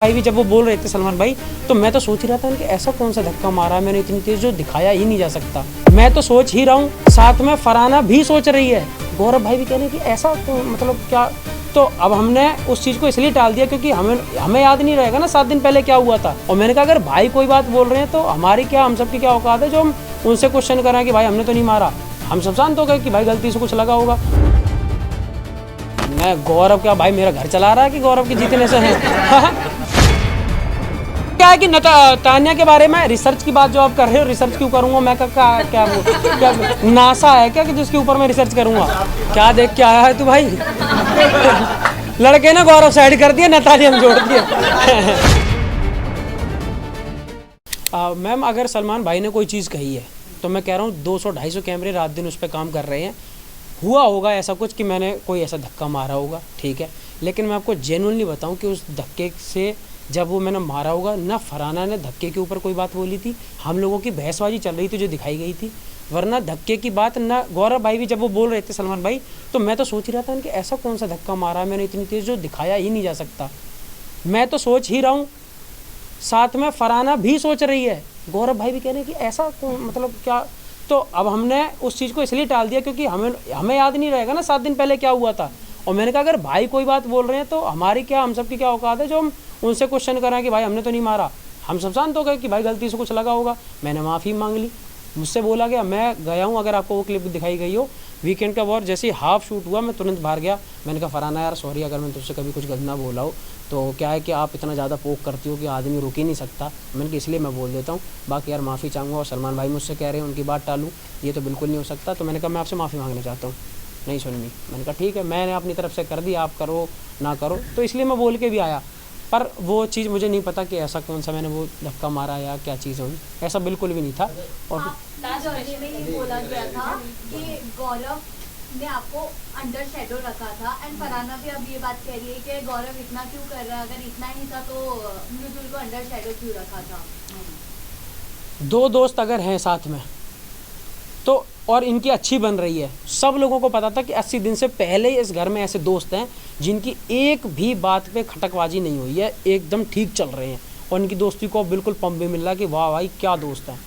भाई भी जब वो बोल रहे थे सलमान भाई, तो मैं तो सोच ही रहा था कि ऐसा कौन सा धक्का मारा मैंने इतनी तेज जो दिखाया ही नहीं जा सकता। मैं तो सोच ही रहा हूँ, साथ में फरहाना भी सोच रही है, गौरव भाई भी कह रहे हैं कि ऐसा तो मतलब क्या। तो अब हमने उस चीज़ को इसलिए टाल दिया क्योंकि हमें याद नहीं रहेगा ना 7 दिन पहले क्या हुआ था। और मैंने कहा अगर भाई कोई बात बोल रहे हैं तो हमारी क्या, हम सबकी क्या औकात है जो हम उनसे क्वेश्चन कर रहे हैं कि भाई हमने तो नहीं मारा। हम सब जानते हो गए कि भाई गलती से कुछ लगा होगा। मैं गौरव क्या भाई मेरा घर चला रहा है कि गौरव के जीतने से है। क्या है कि तान्या के बारे में रिसर्च की बात जो आप कर रहे हो, रिसर्च क्यों करूंगा मैं? क्या नासा है क्या कि जिसके ऊपर मैं रिसर्च करूंगा? क्या देख के आया है तू भाई? लड़के ने गौरव साइड कर दिया, नतानिया हम जोड़ दिए। मैम अगर सलमान भाई ने कोई चीज़ कही है तो मैं कह रहा हूँ 200-250 कैमरे रात दिन उस पर काम कर रहे हैं। हुआ होगा ऐसा कुछ कि मैंने कोई ऐसा धक्का मारा होगा, ठीक है, लेकिन मैं आपको जेन्युइनली बताऊं कि उस धक्के से जब वो मैंने मारा होगा ना, फरहाना ने धक्के के ऊपर कोई बात बोली थी, हम लोगों की बहसबाजी चल रही थी जो दिखाई गई थी, वरना धक्के की बात ना। गौरव भाई भी जब वो बोल रहे थे सलमान भाई, तो मैं तो सोच ही रहा था कि ऐसा कौन सा धक्का मारा मैंने इतनी तेज जो दिखाया ही नहीं जा सकता। मैं तो सोच ही रहा हूँ, साथ में फरहाना भी सोच रही है, गौरव भाई भी कह रहे हैं कि ऐसा तो मतलब क्या। तो अब हमने उस चीज़ को इसलिए टाल दिया क्योंकि हमें याद नहीं रहेगा ना 7 दिन पहले क्या हुआ था। और मैंने कहा अगर भाई कोई बात बोल रहे हैं तो हमारी क्या, हम सबकी क्या औकात है जो हम उनसे क्वेश्चन कर रहे हैं कि भाई हमने तो नहीं मारा। हम सब जानते हो गए कि भाई गलती से कुछ लगा होगा। मैंने माफ़ी मांग ली, मुझसे बोला गया, मैं गया हूँ। अगर आपको वो क्लिप दिखाई गई हो वीकेंड का वॉर, जैसे ही हाफ शूट हुआ मैं तुरंत बाहर गया। मैंने कहा फरहाना यार सॉरी अगर मैं तुझसे कभी कुछ गंदा बोला हो, तो क्या है कि आप इतना ज़्यादा पोक करती हो कि आदमी रुक ही नहीं सकता। मैंने कहा इसलिए मैं बोल देता हूँ, बाकी यार माफ़ी चाहूँगा। और सलमान भाई मुझसे कह रहे हैं उनकी बात टालूँ, ये तो बिल्कुल नहीं हो सकता। तो मैंने कहा मैं आपसे माफ़ी मांगना चाहता हूँ, नहीं सुननी। मैंने कहा ठीक है, मैंने अपनी तरफ से कर दी, आप करो ना करो। तो इसलिए मैं बोल के भी आया, पर वो चीज़ मुझे नहीं पता कि ऐसा कौन सा मैंने वो धक्का मारा या क्या चीज़ हुई, ऐसा बिल्कुल भी नहीं था। और में ये बोला गया था कि गौरव ने आपको अंडर शेडो रखा था, एंड फरहाना भी अब ये बात कह रही है कि गौरव इतना क्यों कर रहा है, अगर इतना ही था तो मृदुल को अंडर शेडो क्यों रखा था। दो दोस्त अगर हैं साथ में तो, और इनकी अच्छी बन रही है, सब लोगों को पता था कि 80 दिन से पहले इस घर में ऐसे दोस्त हैं जिनकी एक भी बात पे खटकबाजी नहीं हुई है, एकदम ठीक चल रहे हैं। और इनकी दोस्ती को बिल्कुल पंप भी मिल रहा है कि वाह भाई क्या दोस्त हैं।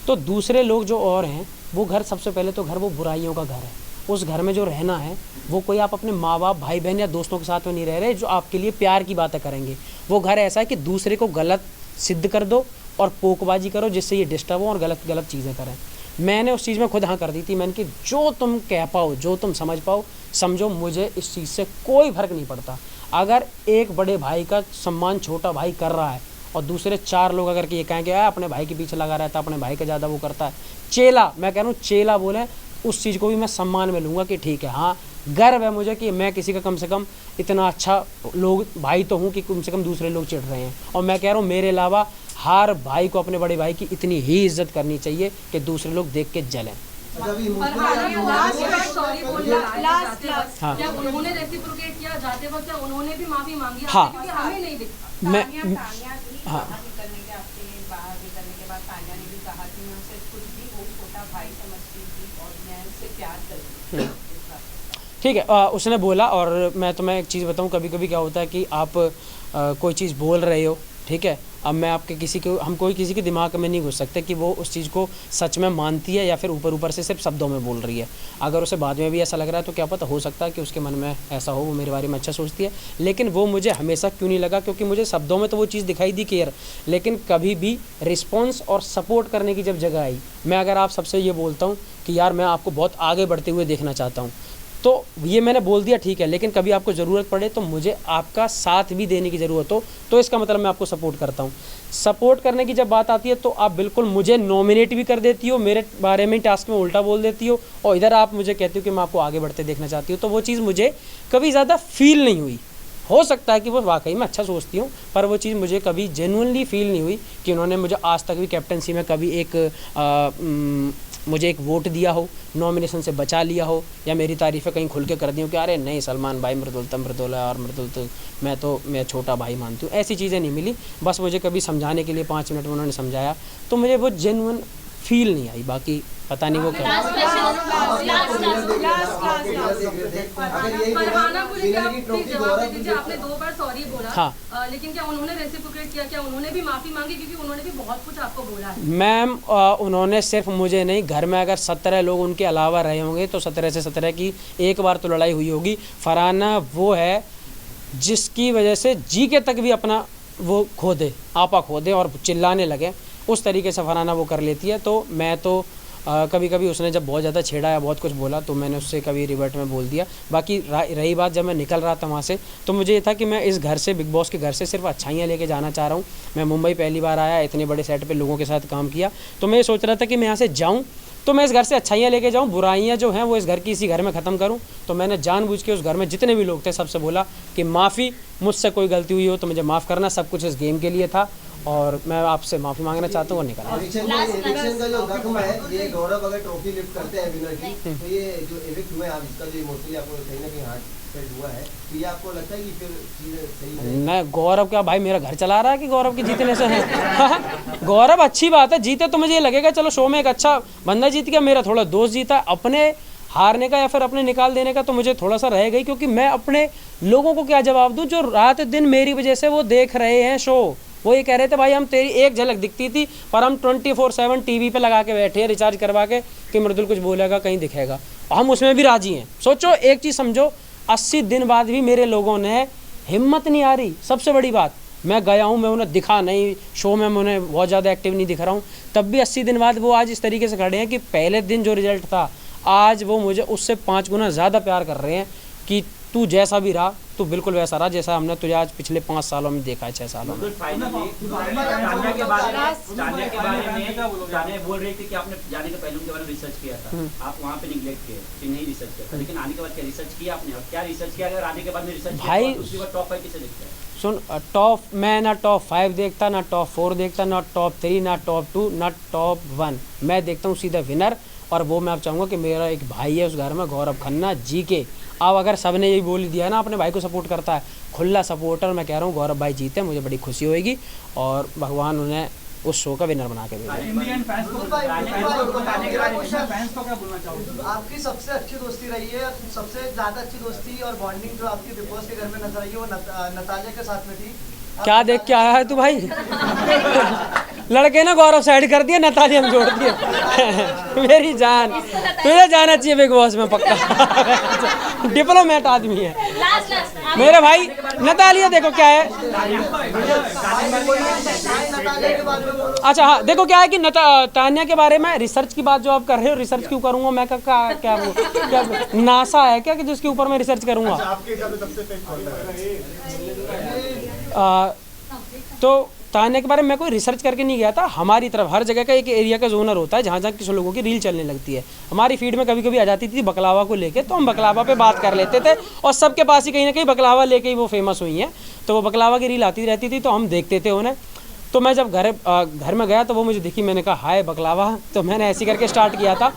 तो दूसरे लोग जो और हैं, वो घर, सबसे पहले तो घर वो बुराइयों का घर है। उस घर में जो रहना है वो कोई आप अपने माँ बाप भाई बहन या दोस्तों के साथ में नहीं रह रहे जो आपके लिए प्यार की बातें करेंगे। वो घर ऐसा है कि दूसरे को गलत सिद्ध कर दो और पोकबाजी करो जिससे ये डिस्टर्ब हो और गलत चीज़ें करें। मैंने उस चीज़ में खुद हाँ कर दी थी। मैंने कि जो तुम कह पाओ, जो तुम समझ पाओ समझो, मुझे इस चीज़ से कोई फ़र्क नहीं पड़ता। अगर एक बड़े भाई का सम्मान छोटा भाई कर रहा है और दूसरे 4 लोग अगर ये कहें कि अपने भाई के पीछे लगा रहता है, अपने भाई का ज़्यादा वो करता है, चेला, मैं कह रहा हूँ चेला बोले, उस चीज़ को भी मैं सम्मान में लूँगा कि ठीक है, हाँ गर्व है मुझे कि मैं किसी का कम से कम इतना अच्छा लोग भाई तो हूँ कि कम से कम दूसरे लोग चिढ़ रहे हैं। और मैं कह रहा हूँ मेरे अलावा हर भाई को अपने बड़े भाई की इतनी ही इज्जत करनी चाहिए कि दूसरे लोग देख के जलें। हाँ, उन्होंने रेसिप्रोकेट किया जाते वक्त, उन्होंने भी माफी मांगी, हाँ, हमें नहीं दिखा। मैं हाँ, करने के बाद तान्या ने भी कहा कि मैं उसे खुद भी वो छोटा भाई समझती थी और मैं उससे प्यार करती थी। ठीक है, उसने बोला। और मैं तुम्हें एक चीज़ बताऊं, कभी कभी क्या होता है कि आप कोई चीज़ बोल रहे हो, ठीक है, अब मैं आपके हम कोई किसी के दिमाग में नहीं घुस सकते कि वो उस चीज़ को सच में मानती है या फिर ऊपर से सिर्फ शब्दों में बोल रही है। अगर उसे बाद में भी ऐसा लग रहा है तो क्या पता, हो सकता है कि उसके मन में ऐसा हो, वो मेरे बारे में अच्छा सोचती है। लेकिन वो मुझे हमेशा क्यों नहीं लगा, क्योंकि मुझे शब्दों में तो वो चीज़ दिखाई दी केयर, लेकिन कभी भी रिस्पॉन्स और सपोर्ट करने की जब जगह आई, मैं अगर आप सबसे ये बोलता हूँ कि यार मैं आपको बहुत आगे बढ़ते हुए देखना चाहता हूँ, तो ये मैंने बोल दिया ठीक है, लेकिन कभी आपको ज़रूरत पड़े तो मुझे आपका साथ भी देने की ज़रूरत हो, तो इसका मतलब मैं आपको सपोर्ट करता हूँ। सपोर्ट करने की जब बात आती है तो आप बिल्कुल मुझे नॉमिनेट भी कर देती हो, मेरे बारे में टास्क में उल्टा बोल देती हो, और इधर आप मुझे कहती हो कि मैं आपको आगे बढ़ते देखना चाहती हूँ। तो वो चीज़ मुझे कभी ज़्यादा फील नहीं हुई। हो सकता है कि वो वाकई में अच्छा सोचती हूँ, पर वो चीज़ मुझे कभी जेन्युइनली फील नहीं हुई कि उन्होंने मुझे आज तक भी कैप्टनसी में कभी मुझे एक वोट दिया हो, नॉमिनेशन से बचा लिया हो, या मेरी तारीफ़ें कहीं खुल के कर दी हो कि अरे नहीं सलमान भाई मृदुल है और मृदुल तो मैं छोटा भाई मानती हूँ। ऐसी चीज़ें नहीं मिली। बस मुझे कभी समझाने के लिए 5 मिनट में उन्होंने समझाया तो मुझे वो जेन्युइन फील नहीं आई, बाकी पता नहीं वो क्या। फरहाना को लेकर आप प्लीज जवाब दे दीजिए। आपने 2 बार सॉरी बोला, हाँ। लेकिन क्या उन्होंने रेसिप्रोकेट किया? क्या उन्होंने भी माफी मांगी? क्योंकि उन्होंने भी बहुत कुछ आपको बोला है। मैम उन्होंने सिर्फ मुझे नहीं, घर में अगर 17 लोग उनके अलावा रहे होंगे तो 17 से 17 की एक बार तो लड़ाई हुई होगी। फरहाना वो है जिसकी वजह से जी के तक भी अपना वो खो दे, आपा खो दे और चिल्लाने लगे, उस तरीके से फरहाना वो कर लेती है। तो मैं तो कभी कभी उसने जब बहुत ज़्यादा छेड़ा या बहुत कुछ बोला तो मैंने उससे कभी रिवर्ट में बोल दिया। बाकी रही बात जब मैं निकल रहा था वहाँ से, तो मुझे ये था कि मैं इस घर से, बिग बॉस के घर से सिर्फ अच्छाइयाँ लेके जाना चाह रहा हूँ। मैं मुंबई पहली बार आया, इतने बड़े सेट पे लोगों के साथ काम किया, तो मैं ये सोच रहा था कि मैं यहाँ से जाऊँ तो मैं इस घर से अच्छाइयाँ लेके जाऊँ, बुराइयाँ जो हैं वो इस घर की इसी घर में ख़त्म करूँ। तो मैंने जानबूझ के उस घर में जितने भी लोग थे सबसे बोला कि माफ़ी, मुझसे कोई गलती हुई हो तो मुझे माफ़ करना, सब कुछ इस गेम के लिए था और मैं आपसे माफ़ी मांगना चाहता हूँ और निकला। एविक्शन का जो रकम है, ये गौरव अगर ट्रॉफी लिफ्ट करते हैं विनर की, तो ये जो एविक्ट हुए आप, इसका जो इमोशनली आपको कहीं ना कहीं हार्ट फेल्ट हुआ है, तो ये आपको लगता है कि फिर चीज़ें सही है? नहीं, गौरव क्या भाई मेरा घर चला रहा है कि गौरव के जीतने से है? गौरव अच्छी बात है, जीते तो मुझे ये लगेगा चलो शो में एक अच्छा बंदा जीत गया, मेरा थोड़ा दोस्त जीता। अपने हारने का या फिर अपने निकाल देने का तो मुझे थोड़ा सा रह गई, क्योंकि मैं अपने लोगों को क्या जवाब दूं जो रात दिन मेरी वजह से वो देख रहे हैं शो। वो ये कह रहे थे भाई हम तेरी एक झलक दिखती थी पर हम 24/7 टीवी पे लगा के बैठे हैं रिचार्ज करवा के कि मृदुल कुछ बोलेगा कहीं दिखेगा, हम उसमें भी राजी हैं। सोचो एक चीज़ समझो, 80 दिन बाद भी मेरे लोगों ने हिम्मत नहीं आ रही। सबसे बड़ी बात, मैं गया हूँ, मैं उन्हें दिखा नहीं शो में, मैं उन्हें बहुत ज़्यादा एक्टिव नहीं दिख रहा हूँ, तब भी 80 दिन बाद वो आज इस तरीके से खड़े हैं कि पहले दिन जो रिजल्ट था आज वो मुझे उससे 5 गुना ज़्यादा प्यार कर रहे हैं कि तू जैसा भी रहा तू बिल्कुल वैसा रहा जैसा हमने तुझे आज पिछले 5 सालों में देखा है, 6 सालों में। तान्या के बारे में तान्या बोल रही थी कि आपने जाने के पहले उनके बारे में रिसर्च किया था, आप वहाँ पे निगलेक्ट किए कि नहीं रिसर्च किया था, लेकिन आने के बाद क्या रिसर्च किया आपने और क्या रिसर्च किया? अगर आने के बाद में रिसर्च भाई उसके बाद टॉप 5 किसे देखते हैं? सुन, टॉप मैं ना टॉप 5 देखता, ना टॉप 4 देखता, ना टॉप 3, ना टॉप 2, ना टॉप 1। मैं देखता हूँ सीधा विनर, और वो मैं अब चाहूँगा कि मेरा एक भाई है उस घर में, गौरव खन्ना जी के। अब अगर सब ने यही बोल दिया ना अपने भाई को सपोर्ट करता है, खुला सपोर्टर, मैं कह रहा हूँ गौरव भाई जीते, मुझे बड़ी खुशी होगी और भगवान उन्हें उस शो का विनर बना के भेजा। इंडियन फैंस को क्या बोलना चाहोगे? आपकी सबसे अच्छी दोस्ती रही है, सबसे ज़्यादा अच्छी दोस्ती और बॉन्डिंग जो आपकी बिग बॉस के घर में नजर आई है वो नतालिया के साथ में थी। क्या देख के आया है तू भाई? लड़के ना गौरव साइड कर दिया, नतालिया हम जोड़ दिए। मेरी जान, तुझे जाना चाहिए बिग बॉस में पक्का। डिप्लोमेट आदमी है मेरे भाई। नतालिया देखो क्या है, अच्छा हाँ देखो क्या है कि तान्या के बारे में रिसर्च की बात जो आप कर रहे हो, रिसर्च क्यों करूंगा मैं? क्या नासा है क्या कि जिसके ऊपर मैं रिसर्च करूंगा? तो तान्या के बारे में मैं कोई रिसर्च करके नहीं गया था। हमारी तरफ हर जगह का एक एरिया का जोनर होता है जहाँ जहाँ किसी लोगों की रील चलने लगती है। हमारी फीड में कभी कभी आ जाती थी बकलावा को लेके, तो हम बकलावा पे बात कर लेते थे और सबके पास ही कहीं ना कहीं बकलावा लेके ही वो फेमस हुई हैं, तो वो बकलावा की रील आती रहती थी तो हम देखते थे उन्हें। तो मैं जब घर में गया तो वो मुझे दिखी, मैंने कहा हाय बकलावा, तो मैंने ऐसे करके स्टार्ट किया था।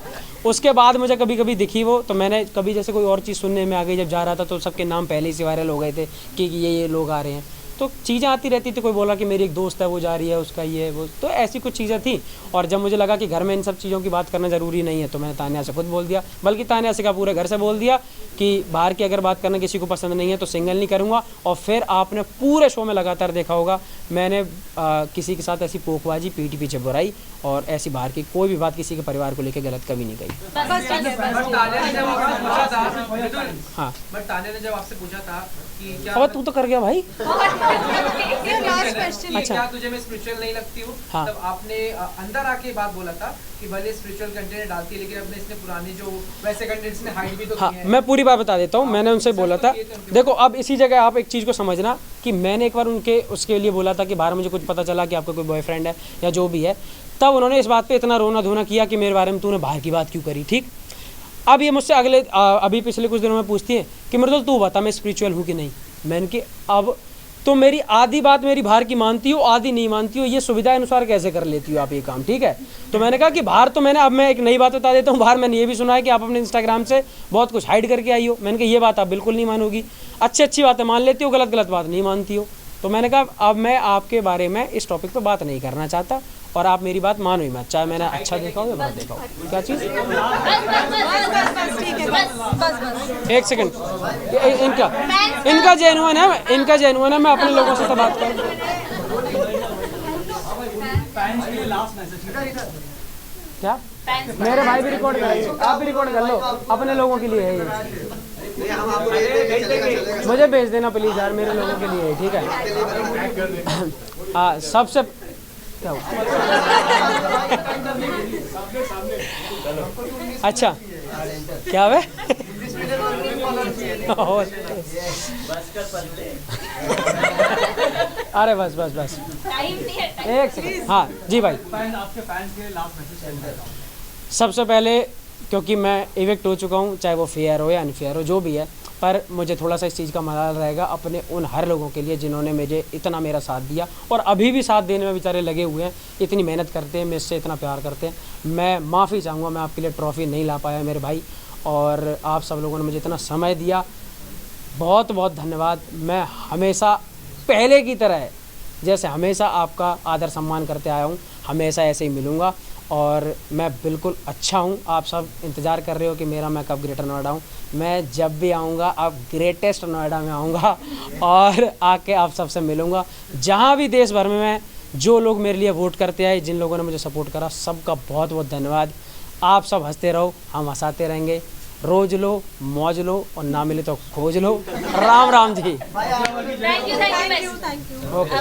उसके बाद मुझे कभी कभी दिखी वो, तो मैंने कभी जैसे कोई और चीज़ सुनने में आ गई, जब जा रहा था तो सबके नाम पहले ही से वायरल हो गए थे कि ये लोग आ रहे हैं, तो चीज़ें आती रहती थी। कोई बोला कि मेरी एक दोस्त है वो जा रही है, उसका ये वो, तो ऐसी कुछ चीज़ें थी। और जब मुझे लगा कि घर में इन सब चीज़ों की बात करना ज़रूरी नहीं है तो मैंने तान्या से खुद बोल दिया, बल्कि तान्या से क्या पूरे घर से बोल दिया कि बाहर की अगर बात करना किसी को पसंद नहीं है तो सिंगल नहीं करूँगा। और फिर आपने पूरे शो में लगातार देखा होगा मैंने किसी के साथ ऐसी पोकबाजी, पीठी पीछे बुराई और ऐसी बाहर की कोई भी बात किसी के परिवार को लेकर गलत कभी नहीं कही। हाँ बट तान्या ने जब आपसे पूछा था कि क्या अब तू तो कर गया भाई। अच्छा, क्या तुझे मैं स्पिरिचुअल नहीं लगती हूँ? हाँ। तब आपने अंदर आके बात बोला था कि भले स्पिरिचुअल कंटेंट डालती है लेकिन अपने इसने पुरानी जो वैसे कंटेंट्स ने हाइड भी तो हाँ, किए हैं। मैं पूरी बात बता देता हूँ। मैंने उनसे बोला था, देखो अब इसी जगह आप एक चीज़ को समझना कि मैंने एक बार उसके लिए बोला था कि बाहर मुझे कुछ पता चला कि आपका कोई बॉयफ्रेंड है या जो भी है, तब उन्होंने इस बात पे इतना रोना धोना किया कि मेरे बारे में तूने बाहर की बात क्यों करी। ठीक, अब ये मुझसे अभी पिछले कुछ दिनों में पूछती है कि मृदुल तू बता मैं स्पिरिचुअल हूँ कि नहीं। मैंने कि अब तो मेरी आधी बात मेरी बाहर की मानती हो, आधी नहीं मानती हो, ये सुविधा अनुसार कैसे कर लेती हो आप ये काम? ठीक है, तो मैंने कहा कि बाहर तो मैंने, अब मैं एक नई बात बता देता हूँ, बाहर मैंने ये भी सुना है कि आप अपने इंस्टाग्राम से बहुत कुछ हाइड करके आई हो। मैंने कहा ये बात आप बिल्कुल नहीं मानोगी, अच्छी बातें मान लेती हो, गलत बात नहीं मानती हो। तो मैंने कहा अब मैं आपके बारे में इस टॉपिक पे बात नहीं करना चाहता और आप मेरी बात मानो ही मत, चाहे मैंने अच्छा देखा हो या बुरा देखा हो। क्या चीज़? एक सेकंड, इनका जेन्युइन है, इनका जेन्युइन है, मैं अपने लोगों से तो बात करूँ। क्या मेरे भाई भी रिकॉर्ड करेंगे, आप भी रिकॉर्ड कर लो, अपने लोगों के लिए है ये। नहीं, हम आपको दे देंगे, चलेगा। मुझे भेज देना प्लीज़ यार, मेरे लोगों के लिए है, ठीक है। सबसे क्या हुआ? अच्छा क्या है? अरे बस बस बस एक सेकंड। हाँ जी भाई, आपके फैंस के लिए लास्ट मैसेज। सबसे पहले क्योंकि मैं इवेक्ट हो चुका हूँ, चाहे वो फेयर हो या अनफेयर हो जो भी है, पर मुझे थोड़ा सा इस चीज़ का मलाल रहेगा अपने उन हर लोगों के लिए जिन्होंने मुझे इतना मेरा साथ दिया और अभी भी साथ देने में बेचारे लगे हुए हैं, इतनी मेहनत करते हैं, मुझसे इतना प्यार करते हैं। मैं माफ़ी चाहूँगा, मैं आपके लिए ट्रॉफ़ी नहीं ला पाया मेरे भाई, और आप सब लोगों ने मुझे इतना समय दिया, बहुत बहुत धन्यवाद। मैं हमेशा पहले की तरह जैसे हमेशा आपका आदर सम्मान करते आया हूँ, हमेशा ऐसे ही मिलूँगा और मैं बिल्कुल अच्छा हूँ। आप सब इंतज़ार कर रहे हो कि मेरा मैं कब ग्रेटर नोएडा हूँ। मैं जब भी आऊँगा अब ग्रेटेस्ट नोएडा में आऊँगा और आके आप सबसे मिलूँगा। जहाँ भी देश भर में मैं, जो लोग मेरे लिए वोट करते आए, जिन लोगों ने मुझे सपोर्ट करा, सबका बहुत बहुत धन्यवाद। आप सब हंसते रहो, हम हंसाते रहेंगे। रोज लो, मौज लो और ना मिले तो खोज लो। Ram Ram ji. Thank you. Okay.